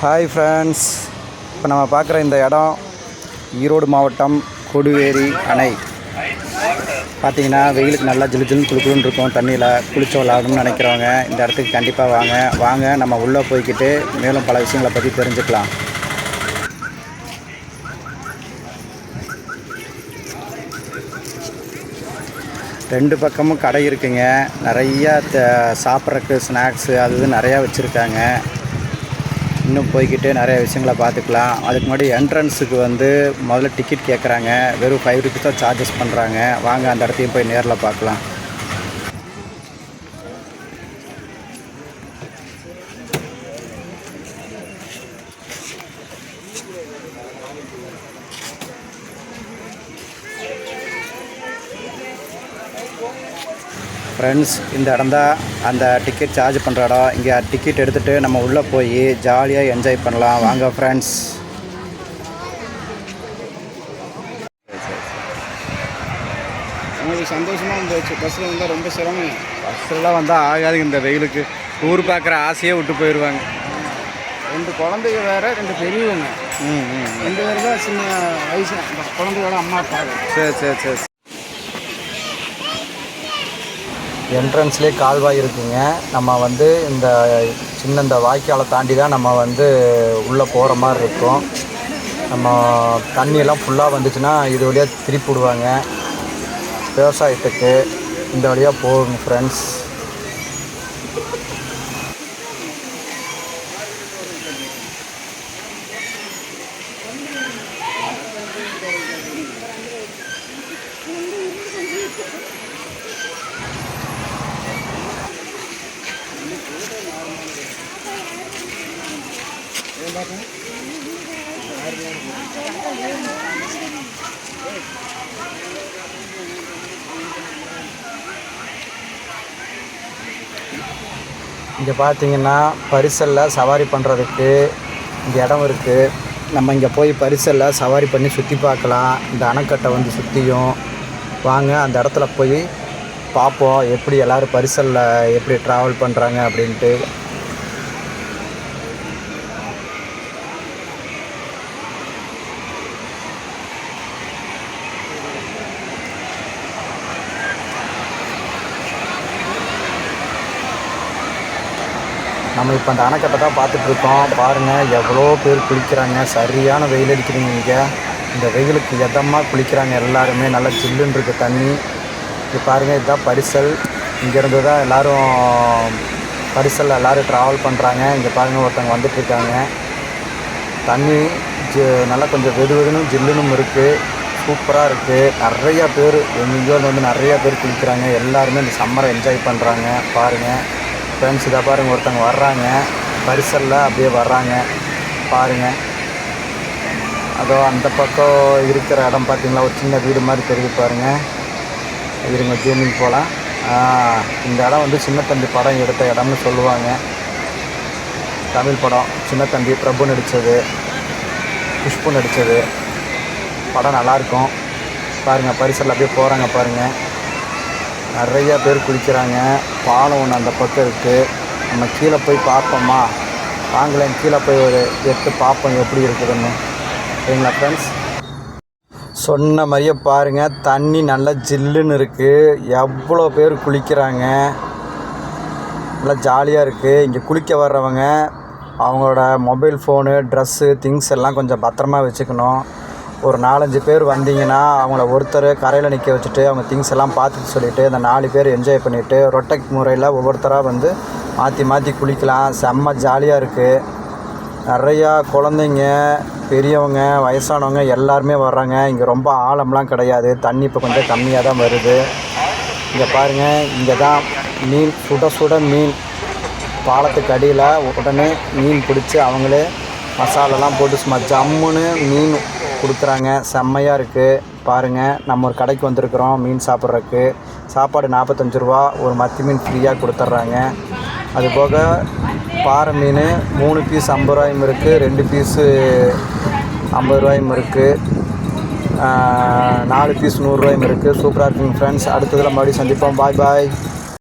Hi friends, இப்போ நம்ம பார்க்குற இந்த இடம் ஈரோடு மாவட்டம் கொடிவேரி அணை. பார்த்திங்கன்னா வெயிலுக்கு நல்லா ஜிலுன்னு குளுக்குன்னு இருக்கும். தண்ணியில் குளிச்சு விளாடணும்னு நினைக்கிறவங்க இந்த இடத்துக்கு கண்டிப்பாக வாங்க. நம்ம உள்ளே போய்க்கிட்டு மேலும் பல விஷயங்களை பற்றி தெரிஞ்சுக்கலாம். ரெண்டு பக்கமும் கடை இருக்குங்க. நிறையா சாப்பிட்றதுக்கு ஸ்நாக்ஸு அது நிறையா வச்சுருக்காங்க. இன்னும் போய்கிட்டு நிறைய விஷயங்களை பார்த்துக்கலாம். அதுக்கு முன்னாடி என்ட்ரன்ஸுக்கு முதல்ல டிக்கெட் கேட்குறாங்க. வெறும் 5 rupees தான் சார்ஜஸ் பண்ணுறாங்க. வாங்க அந்த இடத்தையும் போய் நேரில் பார்க்கலாம். ஃப்ரெண்ட்ஸ், இந்த இடம் தான் அந்த டிக்கெட் சார்ஜ் பண்ணுற இடம். இங்கே டிக்கெட் எடுத்துகிட்டு நம்ம உள்ளே போய் ஜாலியாக என்ஜாய் பண்ணலாம். வாங்க ஃப்ரெண்ட்ஸ். உங்களுக்கு சந்தோஷமாக இருந்துச்சு. பஸ்ஸில் வந்தால் ரொம்ப சிரமம். பஸ்ஸெல்லாம் வந்தால் ஆகாது. இந்த வெயிலுக்கு டூர் பார்க்குற ஆசையே விட்டு போயிடுவாங்க. 2 குழந்தைங்க வேறு, 2 பெரியவங்க. 2 பேர் தான் சின்ன வயசு குழந்தையோட அம்மா அப்பா. சரி. என்ட்ரன்ஸ்லேயே கால்வாய் இருக்குங்க. நம்ம இந்த சின்ன வாய்க்காலை தாண்டி தான் நம்ம உள்ளே போகிற மாதிரி இருக்கும். நம்ம தண்ணியெல்லாம் ஃபுல்லாக வந்துச்சுன்னா இது வழியாக திருப்பி விடுவாங்க. விவசாயத்துக்கு இந்த வழியாக போகுங்க ஃப்ரெண்ட்ஸ். இங்கே பார்த்தீங்கன்னா பரிசலில் சவாரி பண்ணுறதுக்கு இங்கே இடம் இருக்குது. நம்ம இங்கே போய் பரிசலில் சவாரி பண்ணி சுற்றி பார்க்கலாம். இந்த அணைக்கட்டை சுற்றியும் வாங்க அந்த இடத்துல போய் பார்ப்போம். எப்படி எல்லோரும் பரிசலில் எப்படி ட்ராவல் பண்ணுறாங்க அப்படின்ட்டு. நம்ம இப்போ அந்த அணைக்கட்டை தான் பார்த்துட்ருக்கோம். பாருங்கள் எவ்வளோ பேர் குளிக்கிறாங்க. சரியான வெயில் அடிக்கிறீங்க. இங்கே இந்த வெயிலுக்கு எதமாக குளிக்கிறாங்க எல்லாருமே. நல்லா ஜில்லுன்னு இருக்குது தண்ணி. இது பாருங்கள், இதுதான் பரிசல். இங்கேருந்து தான் எல்லோரும் பரிசலில் எல்லோரும் ட்ராவல் பண்ணுறாங்க. இங்கே பாருங்கள், ஒருத்தவங்க வந்துட்டுருக்காங்க. தண்ணி நல்லா கொஞ்சம் வெதுன்னு ஜில்லுன்னு இருக்குது. சூப்பராக இருக்குது. நிறையா பேர் எங்கேயோ நிறையா பேர் குளிக்கிறாங்க. எல்லாருமே இந்த சம்மரை என்ஜாய் பண்ணுறாங்க. பாருங்கள் ஃப்ரெண்ட்ஸ், இதை பாருங்கள், ஒருத்தவங்க வர்றாங்க பரிசலில் அப்படியே வர்றாங்க. பாருங்கள், அதோ அந்த பக்கம் இருக்கிற இடம் பார்த்திங்களா, ஒரு சின்ன வீடு மாதிரி தெரியுது பாருங்கள். இருங்க ஜூமிங் போகலாம். இந்த இடம் சின்ன தம்பி படம் எடுத்த இடம்னு சொல்லுவாங்க. தமிழ் படம். சின்ன தம்பி பிரபு நடித்தது, குஷ்பு நடித்தது படம் நல்லாயிருக்கும். பாருங்கள், பரிசலில் அப்படியே போகிறாங்க பாருங்கள். நிறையா பேர் குளிக்கிறாங்க. பாலம் ஒன்று அந்த பக்கம் இருக்குது. நம்ம கீழே போய் பார்ப்போமா? வாங்கலேன், கீழே போய் ஒரு பார்ப்போம் எப்படி இருக்குதுன்னு. சரிங்களா ஃப்ரெண்ட்ஸ்? சொன்ன மாதிரியே பாருங்கள், தண்ணி நல்லா ஜில்லுன்னு இருக்குது. எவ்வளோ பேர் குளிக்கிறாங்க. நல்லா ஜாலியாக இருக்குது. இங்கே குளிக்க வர்றவங்க அவங்களோட மொபைல் ஃபோனு, ட்ரெஸ்ஸு, திங்ஸ் எல்லாம் கொஞ்சம் பத்திரமா வச்சுக்கணும். ஒரு 4-5 பேர் வந்தீங்கன்னா அவங்கள ஒருத்தர் கரையில் நிற்க வச்சுட்டு அவங்க திங்ஸ் எல்லாம் பார்த்துட்டு சொல்லிவிட்டு அந்த 4 பேர் என்ஜாய் பண்ணிவிட்டு ரொட்டக் முறையில் ஒவ்வொருத்தராக மாற்றி குளிக்கலாம். செம்ம ஜாலியாக இருக்குது. நிறையா குழந்தைங்க, பெரியவங்க, வயசானவங்க எல்லாருமே வர்றாங்க. இங்கே ரொம்ப ஆழம்லாம் கிடையாது. தண்ணி இப்போ கொஞ்சம் கம்மியாக தான் வருது. இங்கே பாருங்கள், இங்கே தான் மீன், சுட மீன் பாலத்துக்கு அடியில் உடனே மீன் பிடிச்சி அவங்களே மசாலாலாம் போட்டு சும்மா ஜம்முன்னு மீன் கொடுக்குறாங்க. செம்மையாக இருக்குது. பாருங்கள், நம்ம ஒரு கடைக்கு வந்திருக்கிறோம் மீன் சாப்பிட்றதுக்கு. சாப்பாடு 45 ரூபா. ஒரு மத்தி மீன் ஃப்ரீயாக கொடுத்துட்றாங்க. அதுபோக பாறை மீன் 3 பீஸ் 50 ரூபாயும் இருக்குது, 2 பீஸு 50 ரூபாயும் இருக்குது, 4 பீஸ் 100 ரூபாயும் இருக்குது. சூப்பராக இருக்குங்க ஃப்ரெண்ட்ஸ். அடுத்ததில் மறுபடியும் சந்திப்போம். பாய்.